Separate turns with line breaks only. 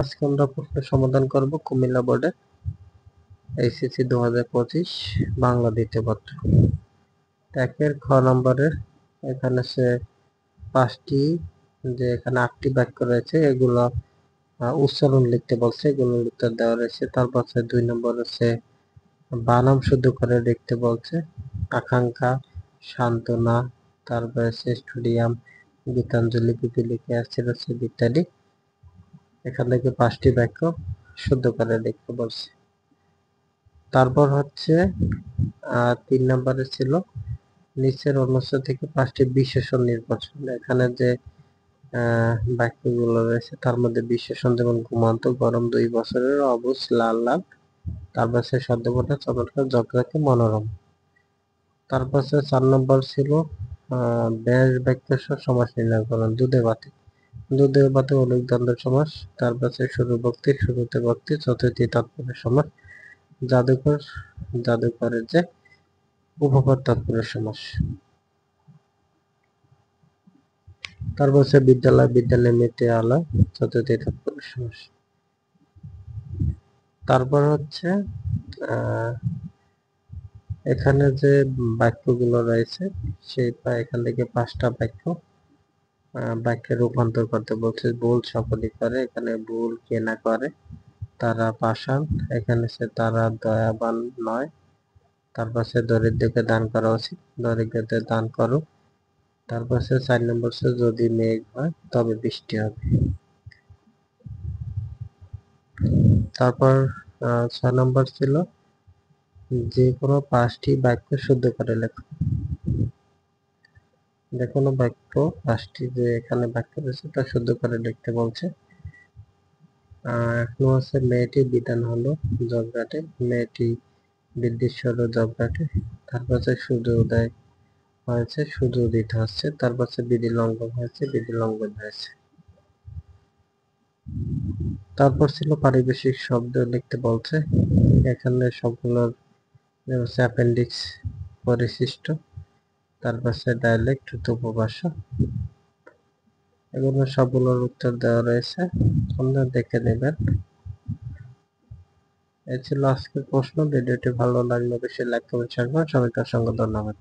আজকে আমরা প্রশ্ন সমাধান করব কুমিল্লা বোর্ডে এইচএসসি 2025 বাংলা দ্বিতীয় পত্র। একের খ নম্বরের এখানে সে 5টি যে এখানে 8টি বাক্য রয়েছে, এগুলো উচ্চারণ লিখতে বলছে, এগুলোর উত্তর দেওয়া রয়েছে। তারপর 2 নম্বর হচ্ছে বানাম শুদ্ধ করে লিখতে বলছে। আকাঙ্ক্ষা, সান্ত্বনা, তারপর স্টেডিয়াম, গীতাঞ্জলি, পিপীলিকা, চিরস্মৃতি ইত্যাদি। এখান থেকে 5টি বাক্য শুদ্ধ করে লিখতে বলছে। তারপর হচ্ছে 3 নম্বরে ছিল নিচের অনুচ্ছেদ থেকে 5টি বিশেষণ নির্বাচন। এখানে যে বাক্যগুলো রয়েছে তার মধ্যে বিশেষণ যেমন ঘুমান্ত, গরম, 2 বছরের, অবুঝ, লাল লাল, তারপর সে শব্দকোষা, চমৎকার, ঝকঝকে, মনোরম। তারপর 4 নম্বর ছিল ব্যাস বাক্য সমাস নির্ণয় করুন। দুধে ভাতে, দুধে ভাতে অনেক দ্বন্দ্ব সমাস। তারপর শুরু ভক্তি, শুরুতে ভক্তি, চতুর্থী তাৎপর্য সমাস। জাদুকর, জাদুকরের যে উপপদ তাৎপর্য সমাস। তারপর বিদ্যালয়, বিদ্যালয়, মেতে আলো, চতুর্থী তাৎপর্য সমাস। তারপর হচ্ছে এখানে যে বাক্যগুলো রয়েছে সেই এখান থেকে 5টা বাক্যে রূপান্তর করতে বলছে। ভুল সকলই করে, এখানে ভুল কে না করে। তারা পাষাণ, এখানে সে তারা দয়াবান নয়। তারপর দরিদ্রকে দান করা উচিত, দরিদ্রদের দান করো। তারপর 4 নম্বর যদি মেঘ হয় তবে বৃষ্টি হবে। তারপর 6 নম্বর ছিল যে কোনো 5টি বাক্য শুদ্ধ করে লেখো। যে কোনো বাক্য 5টি যে এখানে বাক্য রয়েছে তা শুদ্ধ করে লিখতে বলছে। এখন হচ্ছে মেয়েটি বিধান হলো জগরাটে, মেয়েটি বিদ্যুৎ হলো জগরাটে। তারপর সূর্য উদয় হয়েছে, সূর্য উদিত হচ্ছে। তারপর বিধি লঙ্ঘন হয়েছে, বিধি লঙ্ঘন হয়েছে। তারপর ছিল পারিবেশিক শব্দ লিখতে বলছে। এখানে সবগুলোর অ্যাপেন্ডিক্স, পরিশিষ্ট, তারপর ডায়ালেক্ট, উপভাষা, এগুলো সবগুলোর উত্তর দেওয়া রয়েছে, আপনারা দেখে নেবেন। এই ছিল আজকের প্রশ্ন। ভিডিওটি ভালো লাগলে অবশ্যই লাইক কমেন্ট শেয়ার করুন। সবাইকে অসংখ্য ধন্যবাদ।